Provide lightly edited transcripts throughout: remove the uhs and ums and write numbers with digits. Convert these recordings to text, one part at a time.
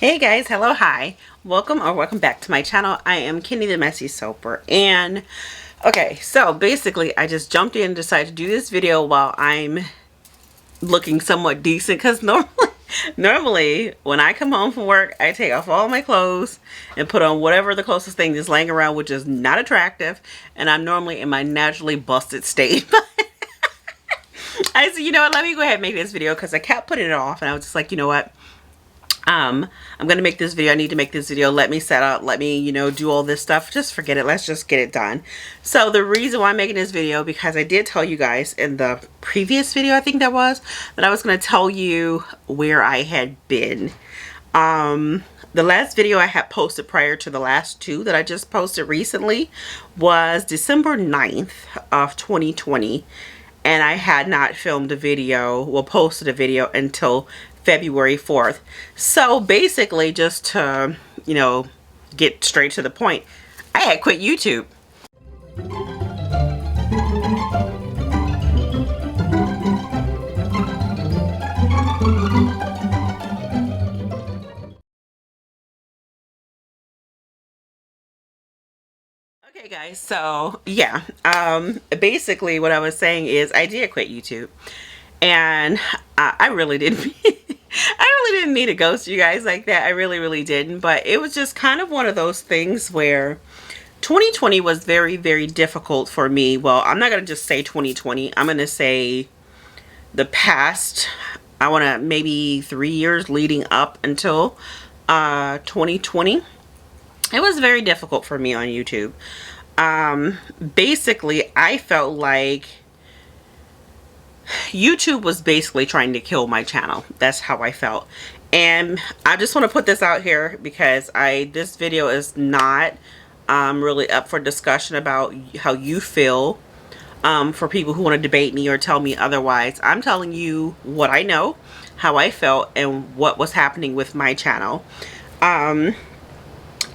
Hey guys, hello, hi, welcome back to my channel. I am Kenny the Messy Soaper, and okay, so basically I just jumped in and decided to do this video while I'm looking somewhat decent, because normally when I come home from work I take off all my clothes and put on whatever the closest thing is laying around, which is not attractive, and I'm normally in my naturally busted state. I said, you know what, let me go ahead and make this video because I kept putting it off, and I was just like, you know what, I'm gonna make this video. I need to make this video. Let me set up, let me, do all this stuff. Just forget it. Let's just get it done. So the reason why I'm making this video, because I did tell you guys in the previous video, I think that I was gonna tell you where I had been. The last video I had posted prior to the last two that I just posted recently was December 9th of 2020. And I had not filmed a video, well, posted a video until February 4th. So basically, just to, get straight to the point, I had quit YouTube. Okay guys, so yeah, basically what I was saying is I did quit YouTube, and I really didn't I really didn't need to ghost you guys like that. I really didn't, but it was just kind of one of those things where 2020 was very difficult for me. Well, I'm not gonna just say 2020, I'm gonna say the past, I want to maybe 3 years leading up until 2020. It was very difficult for me on YouTube. Basically, I felt like YouTube was basically trying to kill my channel. That's how I felt. And I just want to put this out here because this video is not really up for discussion about how you feel. For people who want to debate me or tell me otherwise, I'm telling you what I know, how I felt, and what was happening with my channel.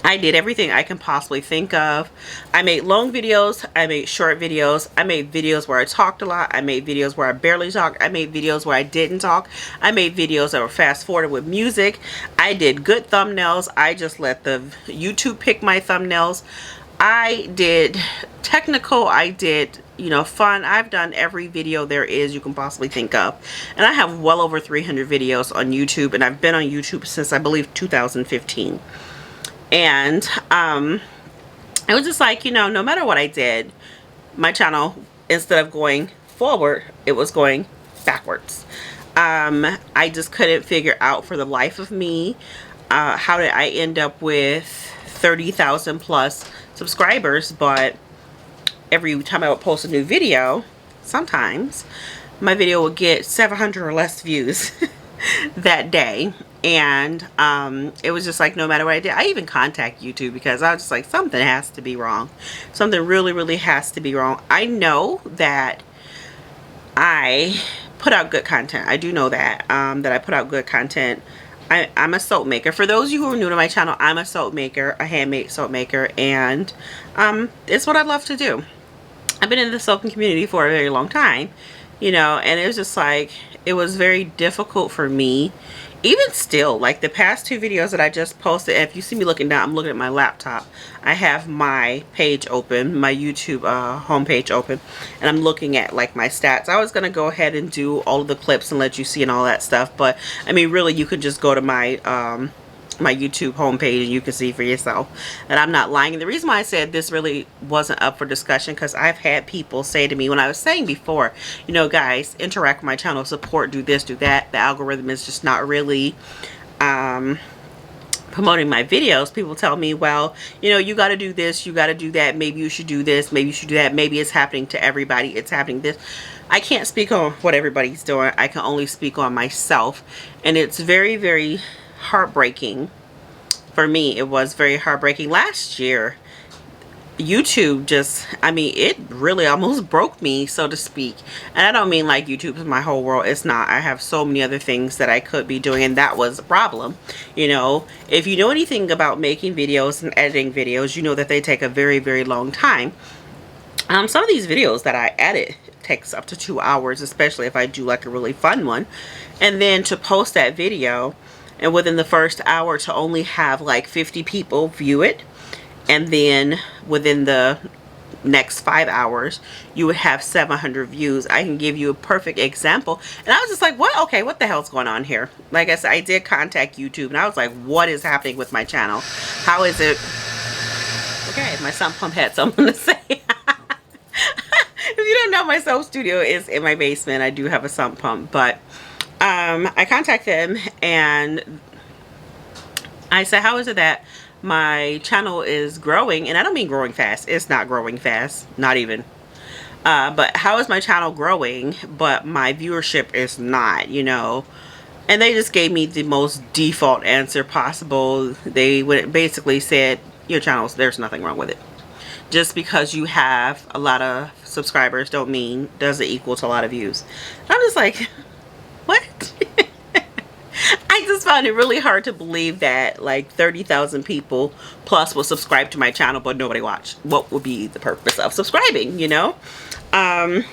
I did everything I can possibly think of. I made long videos, I made short videos, I made videos where I talked a lot, I made videos where I barely talked, I made videos where I didn't talk, I made videos that were fast forwarded with music. I did good thumbnails. I just let the YouTube pick my thumbnails. I did technical, I did, fun. I've done every video there is you can possibly think of. And I have well over 300 videos on YouTube, and I've been on YouTube since I believe 2015. And it was just like, no matter what I did, my channel, instead of going forward, it was going backwards. I just couldn't figure out for the life of me, how did I end up with 30,000 plus subscribers, but every time I would post a new video, sometimes my video would get 700 or less views that day. And it was just like, no matter what I did, I even contact YouTube because I was just like, something has to be wrong. Something really has to be wrong. I know that I put out good content. I do know that, that I put out good content. I'm a soap maker. For those of you who are new to my channel, I'm a soap maker, a handmade soap maker, and it's what I love to do. I've been in the soaping community for a very long time, and it was just like, it was very difficult for me. Even still, like the past two videos that I just posted, if you see me looking down, I'm looking at my laptop. I have my page open, my YouTube homepage open, and I'm looking at like my stats. I was going to go ahead and do all of the clips and let you see and all that stuff, but I mean, really, you could just go to my my YouTube homepage and you can see for yourself that I'm not lying. And the reason why I said this really wasn't up for discussion, because I've had people say to me, when I was saying before, guys, interact with my channel, support, do this, do that, the algorithm is just not really promoting my videos. People tell me, well, you got to do this, you got to do that, maybe you should do this, maybe you should do that, maybe it's happening to everybody, it's happening this. I can't speak on what everybody's doing. I can only speak on myself, and it's very heartbreaking for me. It was very heartbreaking. Last year, YouTube just, I mean, it really almost broke me, so to speak. And I don't mean like YouTube is my whole world. It's not. I have so many other things that I could be doing, and that was a problem. If you know anything about making videos and editing videos, you know that they take a very long time. Some of these videos that I edit takes up to 2 hours, especially if I do like a really fun one. And then to post that video, and within the first hour to only have like 50 people view it, and then within the next 5 hours you would have 700 views. I can give you a perfect example, and I was just like, what? Okay, what the hell's going on here? Like I said, I did contact YouTube, and I was like, what is happening with my channel? How is it? Okay, my sump pump had something to say. If you don't know, my soap studio is in my basement. I do have a sump pump, but I contacted them and I said, how is it that my channel is growing? And I don't mean growing fast. It's not growing fast, not even. But how is my channel growing, but my viewership is not, you know? And they just gave me the most default answer possible. They basically said, your channel's, there's nothing wrong with it. Just because you have a lot of subscribers doesn't equal to a lot of views. I'm just like, what? I just found it really hard to believe that like 30,000 people plus will subscribe to my channel, but nobody watched. What would be the purpose of subscribing, you know? And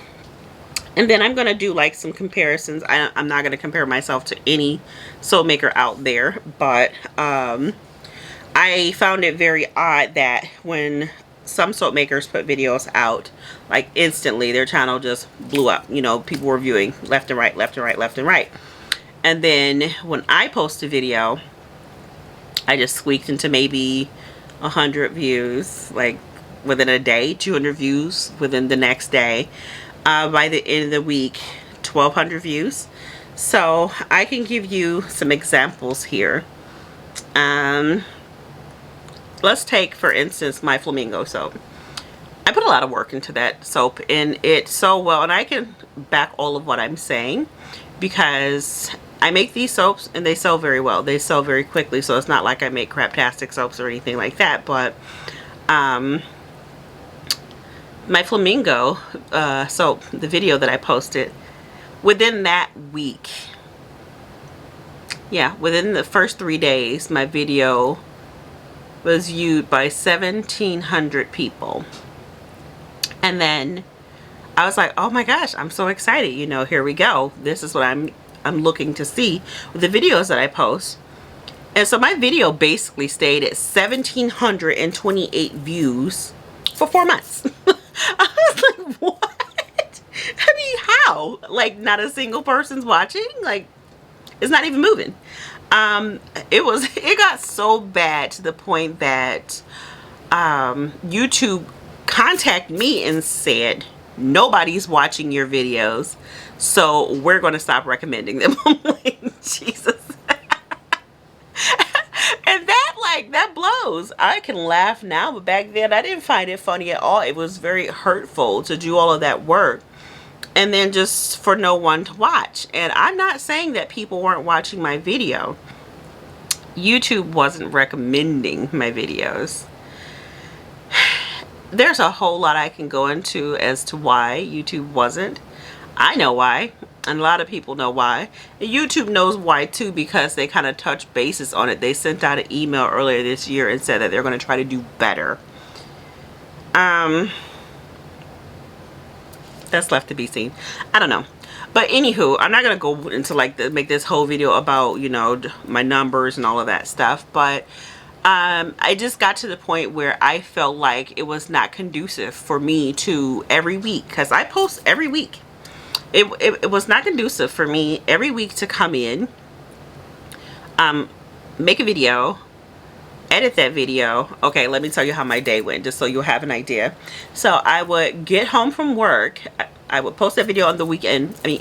then I'm going to do like some comparisons. I'm not going to compare myself to any soap maker out there, but I found it very odd that when some soap makers put videos out, like instantly their channel just blew up. You know, people were viewing left and right, left and right, left and right. And then when I post a video, I just squeaked into maybe 100 views, like within a day, 200 views within the next day. By the end of the week, 1,200 views. So I can give you some examples here. Let's take, for instance, my flamingo soap. I put a lot of work into that soap, and it's so well, and I can back all of what I'm saying because I make these soaps and they sell very well. They sell very quickly, so it's not like I make craptastic soaps or anything like that. But my flamingo soap, the video that I posted, within that week, yeah, within the first 3 days, my video was viewed by 1,700 people. And then I was like, oh my gosh, I'm so excited, you know, here we go. This is what I'm looking to see with the videos that I post. And so my video basically stayed at 1,728 views for 4 months. I was like, what? I mean, how? Like, not a single person's watching? Like, it's not even moving. It got so bad to the point that YouTube contacted me and said, nobody's watching your videos, so we're going to stop recommending them. I'm like, Jesus. And that blows. I can laugh now, but back then I didn't find it funny at all. It was very hurtful to do all of that work and then just for no one to watch. And I'm not saying that people weren't watching my video. YouTube wasn't recommending my videos. There's a whole lot I can go into as to why YouTube wasn't. I know why, and a lot of people know why. And YouTube knows why too, because they kind of touched bases on it. They sent out an email earlier this year and said that they're going to try to do better. That's left to be seen. I don't know. But anywho, I'm not going to go into like make this whole video about, you know, my numbers and all of that stuff. But I just got to the point where I felt like it was not conducive for me to every week, because I post every week. It was not conducive for me every week to come in, make a video, edit that video. Okay, let me tell you how my day went, just so you'll have an idea. So I would get home from work. I would post that video on the weekend. I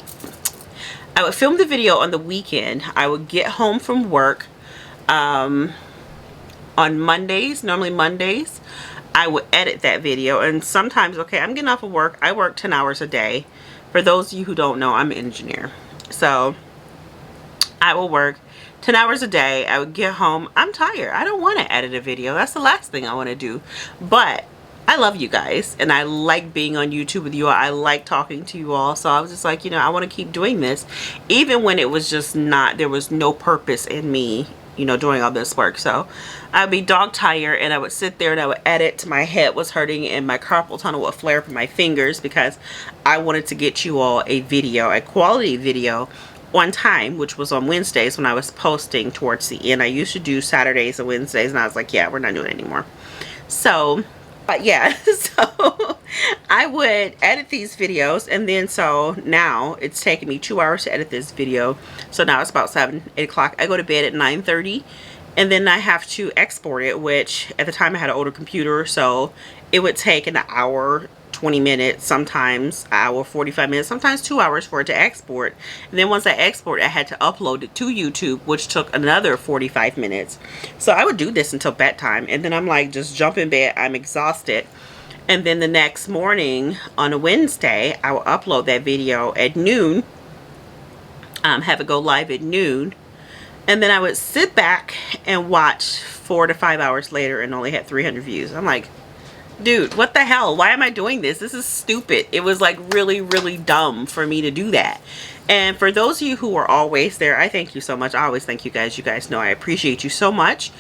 would film the video on the weekend. I would get home from work on Mondays, normally Mondays. I would edit that video, and sometimes, okay, I'm getting off of work. I work 10 hours a day. For those of you who don't know, I'm an engineer. So I will work 10 hours a day. I would get home. I'm tired. I don't want to edit a video. That's the last thing I want to do. But I love you guys, and I like being on YouTube with you all. I like talking to you all. So I was just like, you know, I want to keep doing this, even when it was just not, there was no purpose in me, you know, doing all this work. So I'd be dog tired, and I would sit there and I would edit till my head was hurting and my carpal tunnel would flare up in my fingers, because I wanted to get you all a video, a quality video on time, which was on Wednesdays when I was posting towards the end. I used to do Saturdays and Wednesdays, and I was like, yeah, we're not doing it anymore. So, but yeah, so I would edit these videos, and then so now it's taking me 2 hours to edit this video. So now it's about 7, 8 o'clock. I go to bed at 9:30, and then I have to export it, which at the time I had an older computer, so it would take an hour, 20 minutes, sometimes an hour, 45 minutes, sometimes 2 hours for it to export. And then once I export, I had to upload it to YouTube, which took another 45 minutes. So I would do this until bedtime, and then I'm like, just jump in bed, I'm exhausted. And then the next morning on a Wednesday, I will upload that video at noon, have it go live at noon, and then I would sit back and watch 4 to 5 hours later and only had 300 views. I'm like, dude, what the hell? Why am I doing this? This is stupid. It was like really, really dumb for me to do that. And for those of you who are always there, I thank you so much. I always thank you guys. You guys know I appreciate you so much.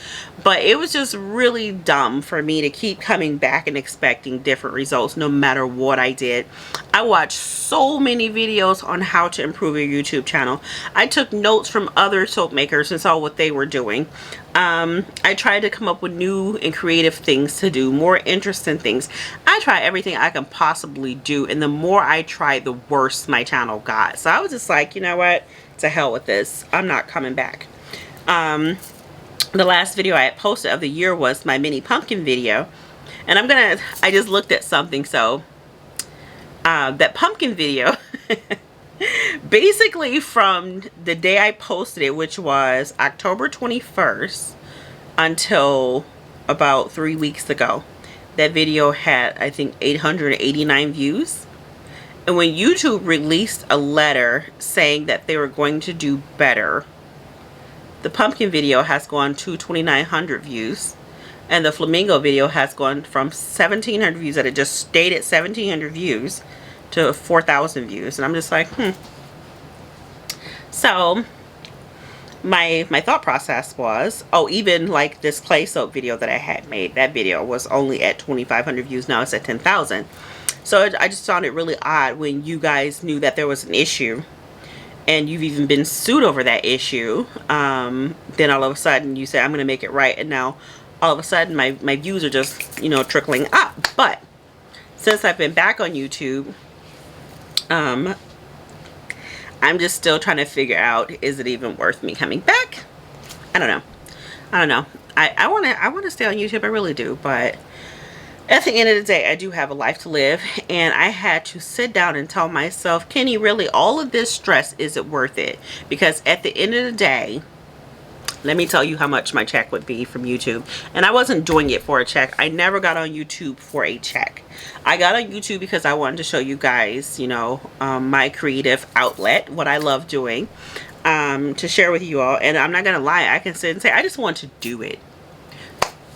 But it was just really dumb for me to keep coming back and expecting different results no matter what I did. I watched so many videos on how to improve your YouTube channel. I took notes from other soap makers and saw what they were doing. I tried to come up with new and creative things to do, more interesting things. I tried everything I can possibly do, and the more I tried, the worse my channel got. So I was just like, you know what, to hell with this, I'm not coming back. The last video I had posted of the year was my mini pumpkin video, and I just looked at something. So that pumpkin video basically from the day I posted it, which was October 21st, until about 3 weeks ago, that video had, I think, 889 views. And when YouTube released a letter saying that they were going to do better, the pumpkin video has gone to 2,900 views, and the flamingo video has gone from 1,700 views that it just stayed at 1,700 views to 4,000 views. And I'm just like, So my thought process was, oh, even like this clay soap video that I had made, that video was only at 2,500 views. Now it's at 10,000. So I just found it really odd when you guys knew that there was an issue, and you've even been sued over that issue. Then all of a sudden you say, I'm going to make it right. And now all of a sudden my views are just, you know, trickling up. But since I've been back on YouTube, I'm just still trying to figure out, is it even worth me coming back? I don't know. I want to stay on YouTube. I really do. But at the end of the day, I do have a life to live. And I had to sit down and tell myself, Kenny, really, all of this stress, is it worth it? Because at the end of the day, let me tell you how much my check would be from YouTube. And I wasn't doing it for a check. I never got on YouTube for a check. I got on YouTube because I wanted to show you guys, you know, my creative outlet, what I love doing, to share with you all. And I'm not going to lie, I can sit and say, I just want to do it.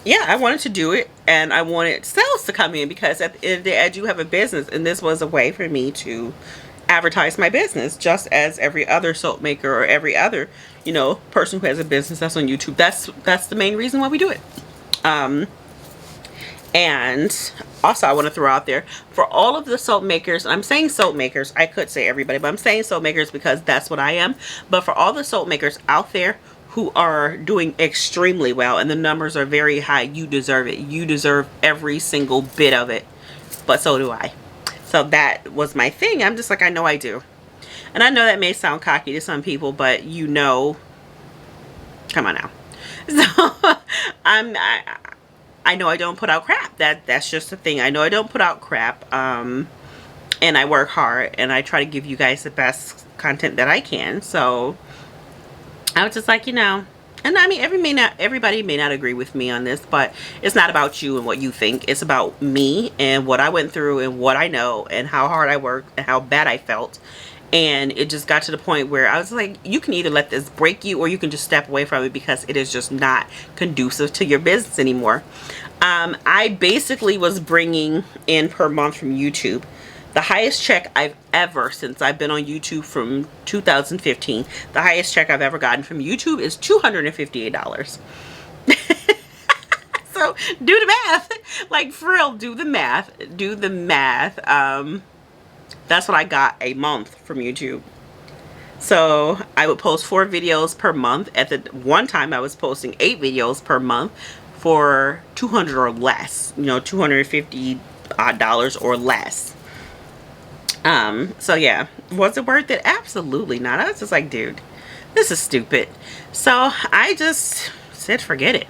Yeah, I wanted to do it, and I wanted sales to come in, because at the end of the day, I do have a business, and this was a way for me to advertise my business, just as every other soap maker or every other, you know, person who has a business that's on YouTube. That's the main reason why we do it. And also, I want to throw out there, for all of the soap makers, I'm saying soap makers, I could say everybody, but I'm saying soap makers because that's what I am. But for all the soap makers out there who are doing extremely well, and the numbers are very high, you deserve it. You deserve every single bit of it. But so do I. So that was my thing. I'm just like, I know I do. And I know that may sound cocky to some people, but you know, come on now. So I know I don't put out crap. That's just the thing. I know I don't put out crap. And I work hard, and I try to give you guys the best content that I can. So I was just like, you know, and I mean, everybody may not agree with me on this, but it's not about you and what you think. It's about me and what I went through and what I know and how hard I worked and how bad I felt. And it just got to the point where I was like, you can either let this break you, or you can just step away from it, because it is just not conducive to your business anymore. I basically was bringing in per month from YouTube, the highest check I've ever, since I've been on YouTube from 2015, the highest check I've ever gotten from YouTube is $258. So do the math. Like, for real, do the math. Do the math. That's what I got a month from YouTube. So I would post 4 videos per month. At the one time I was posting 8 videos per month for $200 or less, you know, $250 or less. So yeah, was it worth it? Absolutely not. I was just like, dude, this is stupid. So I just said, forget it.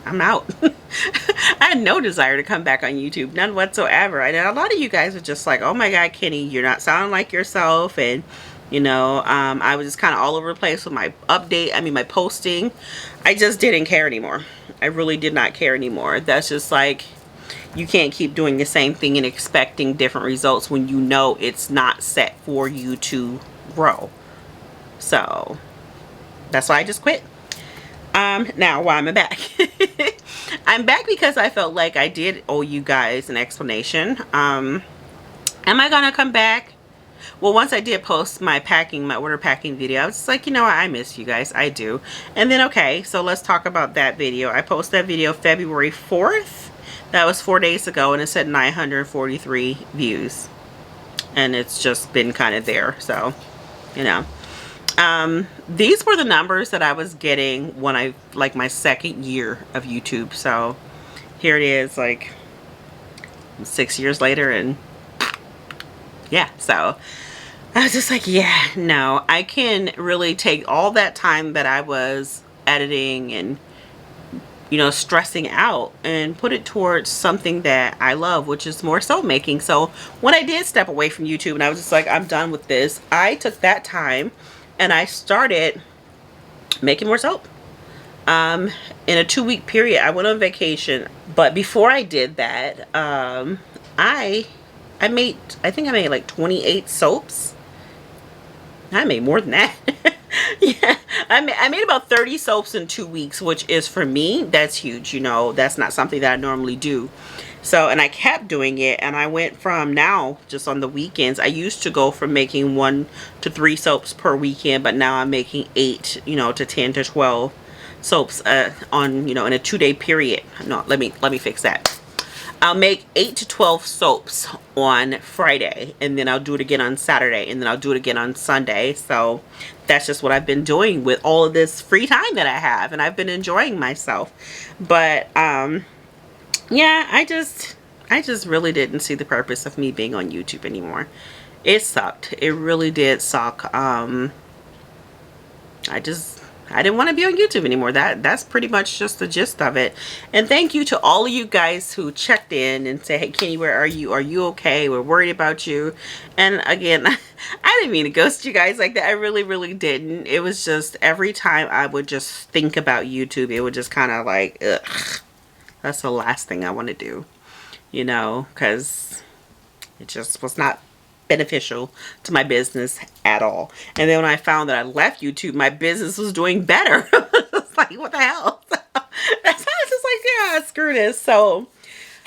I'm out. I had no desire to come back on YouTube, none whatsoever. And a lot of you guys are just like, oh my God, Kenny, you're not sounding like yourself. And you know, I was just kind of all over the place with my my posting. I just didn't care anymore. I really did not care anymore. That's just like, you can't keep doing the same thing and expecting different results when you know it's not set for you to grow. So that's why I just quit. Now why am I back? I'm back because I felt like I did owe you guys an explanation. Am I gonna come back? Well, once I did post my order packing video, I was just like, you know what, I miss you guys. I do. And then, okay, so let's talk about that video. I posted that video February 4th. That was 4 days ago, and it said 943 views. And it's just been kind of there, so, you know. These were the numbers that I was getting when I, like, my second year of YouTube. So, here it is, like, 6 years later, and yeah, so I was just like, yeah, no, I can really take all that time that I was editing and, you know, stressing out and put it towards something that I love, which is more soap making. So when I did step away from YouTube and I was just like, I'm done with this, I took that time and I started making more soap. In a 2-week period, I went on vacation, but before I did that, I think I made like 28 soaps. I made more than that. Yeah, I made about 30 soaps in 2 weeks, which is, for me, that's huge. You know, that's not something that I normally do. So, and I kept doing it, and I went from, now just on the weekends, I used to go from making 1 to 3 soaps per weekend, but now I'm making 8, you know, to 10 to 12 soaps on, you know, in a 2-day period. No, let me fix that. I'll make 8 to 12 soaps on Friday, and then I'll do it again on Saturday, and then I'll do it again on Sunday. So that's just what I've been doing with all of this free time that I have, and I've been enjoying myself. But yeah, I just really didn't see the purpose of me being on YouTube anymore. It sucked. It really did suck. I didn't want to be on YouTube anymore. That's pretty much just the gist of it. And thank you to all of you guys who checked in and said, hey, Kenny, where are you? Are you okay? We're worried about you. And again, I didn't mean to ghost you guys like that. I really, really didn't. It was just every time I would just think about YouTube, it would just kind of like, ugh, that's the last thing I want to do, you know, because it just was not beneficial to my business at all. And then when I found that I left YouTube, my business was doing better. It's like, what the hell? That's how I was just like, yeah, screw this. So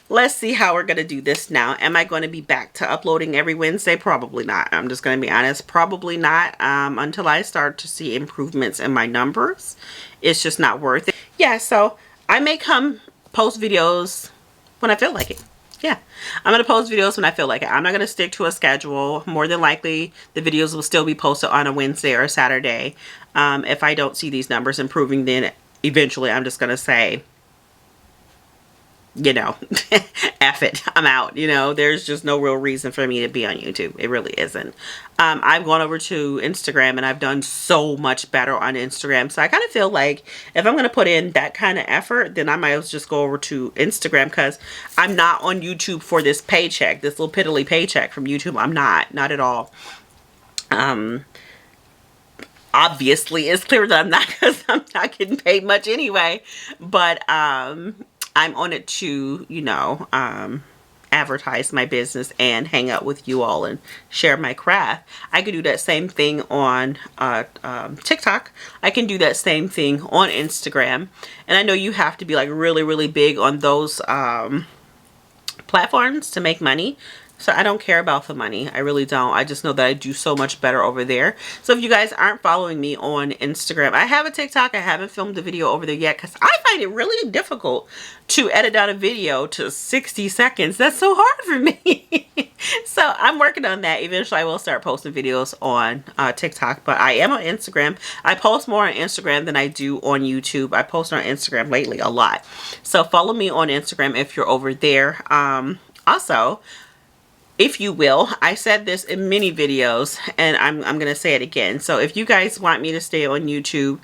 let's see how we're going to do this now. Am I going to be back to uploading every Wednesday? Probably not. I'm just going to be honest. Probably not, until I start to see improvements in my numbers. It's just not worth it. Yeah, so I may come post videos when I feel like it. Yeah, I'm going to post videos when I feel like it. I'm not going to stick to a schedule. More than likely, the videos will still be posted on a Wednesday or a Saturday. If I don't see these numbers improving, then eventually I'm just going to say, you know, F it, I'm out. You know, there's just no real reason for me to be on YouTube. It really isn't. I've gone over to Instagram and I've done so much better on Instagram. So I kind of feel like if I'm going to put in that kind of effort, then I might as well just go over to Instagram, because I'm not on YouTube for this paycheck, this little piddly paycheck from YouTube. I'm not at all. Obviously it's clear that I'm not, because I'm not getting paid much anyway. But, I'm on it to, you know, advertise my business and hang out with you all and share my craft. I could do that same thing on TikTok. I can do that same thing on Instagram. And I know you have to be like really, really big on those platforms to make money. So I don't care about the money. I really don't. I just know that I do so much better over there. So if you guys aren't following me on Instagram, I have a TikTok. I haven't filmed a video over there yet, because I find it really difficult to edit out a video to 60 seconds. That's so hard for me. So I'm working on that. Eventually I will start posting videos on TikTok, but I am on Instagram. I post more on Instagram than I do on YouTube. I post on Instagram lately a lot. So follow me on Instagram if you're over there. Also, if you will, I said this in many videos and I'm going to say it again. So if you guys want me to stay on YouTube,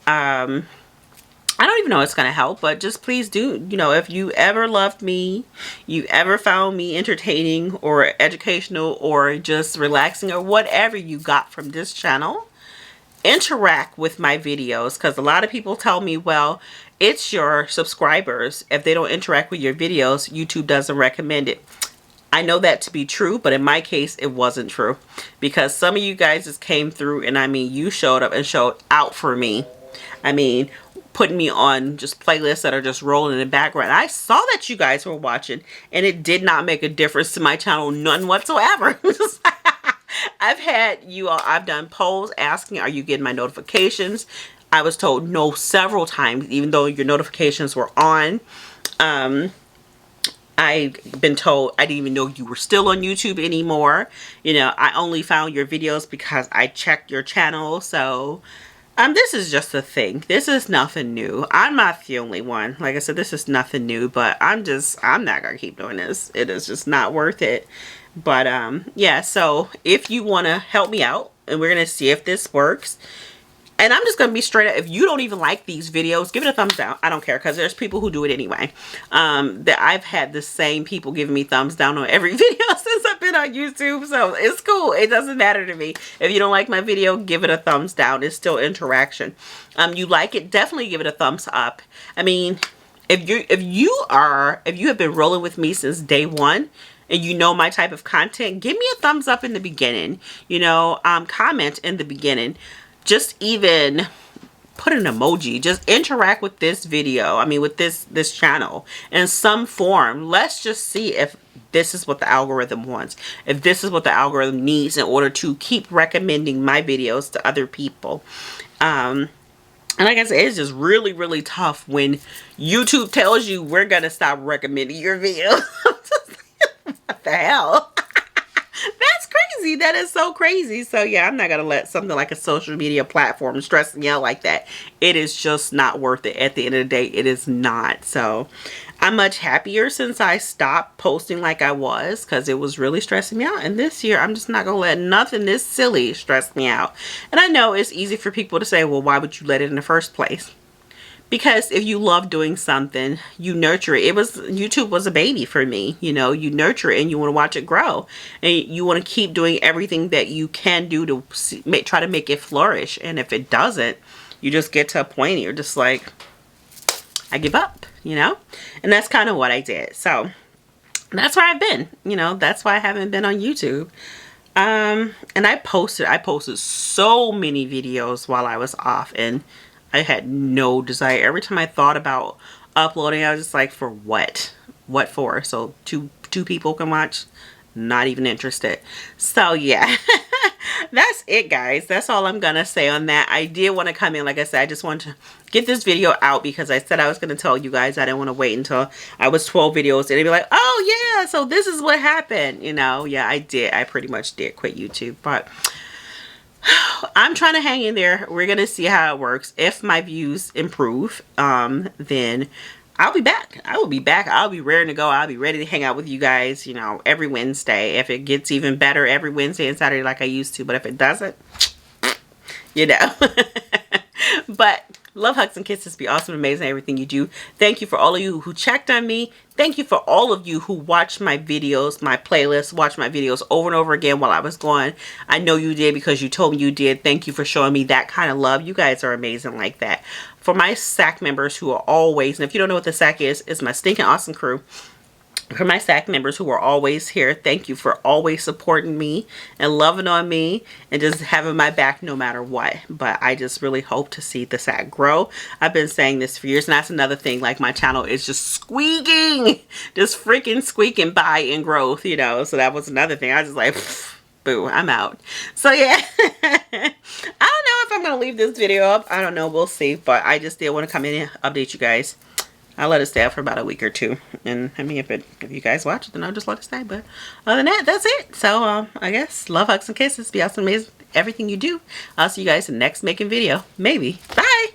I don't even know it's going to help, but just please do, you know, if you ever loved me, you ever found me entertaining or educational or just relaxing or whatever you got from this channel, interact with my videos, because a lot of people tell me, well, it's your subscribers. If they don't interact with your videos, YouTube doesn't recommend it. I know that to be true, but in my case, it wasn't true, because some of you guys just came through and I mean, you showed up and showed out for me. I mean, putting me on just playlists that are just rolling in the background. I saw that you guys were watching and it did not make a difference to my channel, none whatsoever. I've had you all, I've done polls asking, are you getting my notifications? I was told no several times, even though your notifications were on. I've been told I didn't even know you were still on YouTube anymore. You know, I only found your videos because I checked your channel. So this is just a thing. This is nothing new. I'm not the only one. Like I said, this is nothing new, but I'm not gonna keep doing this. It is just not worth it. But yeah, so if you want to help me out, and we're gonna see if this works. And I'm just going to be straight up. If you don't even like these videos, give it a thumbs down. I don't care, because there's people who do it anyway. That I've had the same people giving me thumbs down on every video since I've been on YouTube. So it's cool. It doesn't matter to me. If you don't like my video, give it a thumbs down. It's still interaction. You like it, definitely give it a thumbs up. I mean, if you have been rolling with me since day one, and you know my type of content, give me a thumbs up in the beginning. You know, comment in the beginning. Just even put an emoji. Just interact with this video. I mean, with this channel in some form. Let's just see if this is what the algorithm wants. If this is what the algorithm needs in order to keep recommending my videos to other people. And like I said, it's just really, really tough when YouTube tells you we're going to stop recommending your videos. What the hell? That's crazy. That is so crazy. So yeah, I'm not going to let something like a social media platform stress me out like that. It is just not worth it. At the end of the day, it is not. So I'm much happier since I stopped posting like I was, because it was really stressing me out. And this year, I'm just not going to let nothing this silly stress me out. And I know it's easy for people to say, well, why would you let it in the first place? Because if you love doing something, you nurture it. YouTube was a baby for me. You know, you nurture it and you want to watch it grow. And you want to keep doing everything that you can do to try to make it flourish. And if it doesn't, you just get to a point and you're just like, I give up, you know? And that's kind of what I did. So that's where I've been. You know, that's why I haven't been on YouTube. And I posted so many videos while I was off, and I had no desire. Every time I thought about uploading, I was just like, for what? What for? So two people can watch? Not even interested. So yeah, that's it, guys. That's all I'm gonna say on that. I did want to come in, like I said, I just wanted to get this video out because I said I was gonna tell you guys. I didn't want to wait until I was 12 videos and they'd be like, oh yeah, so this is what happened. You know, yeah, I did. I pretty much did quit YouTube, but I'm trying to hang in there. We're gonna see how it works. If my views improve, then I'll be back. I will be back. I'll be ready to go. I'll be ready to hang out with you guys, you know, every Wednesday. If it gets even better, every Wednesday and Saturday like I used to. But if it doesn't, you know. But love, hugs, and kisses. Be awesome, amazing, everything you do. Thank you for all of you who checked on me. Thank you for all of you who watched my videos, my playlists, watched my videos over and over again while I was gone. I know you did because you told me you did. Thank you for showing me that kind of love. You guys are amazing like that. For my SAC members who are always, and if you don't know what the SAC is, it's my stinking awesome crew. For my SAC members who are always here, thank you for always supporting me and loving on me and just having my back no matter what. But I just really hope to see the SAC grow. I've been saying this for years, and that's another thing. Like, my channel is just squeaking, just freaking squeaking by in growth, you know. So that was another thing. I was just like, boo, I'm out. So yeah, I don't know if I'm going to leave this video up. I don't know. We'll see. But I just did want to come in and update you guys. I'll let it stay out for about a week or two. And I mean, if you guys watch it, then I'll just let it stay. But other than that, that's it. So I guess love, hugs, and kisses. Be awesome, amazing, everything you do. I'll see you guys in the next making video. Maybe. Bye.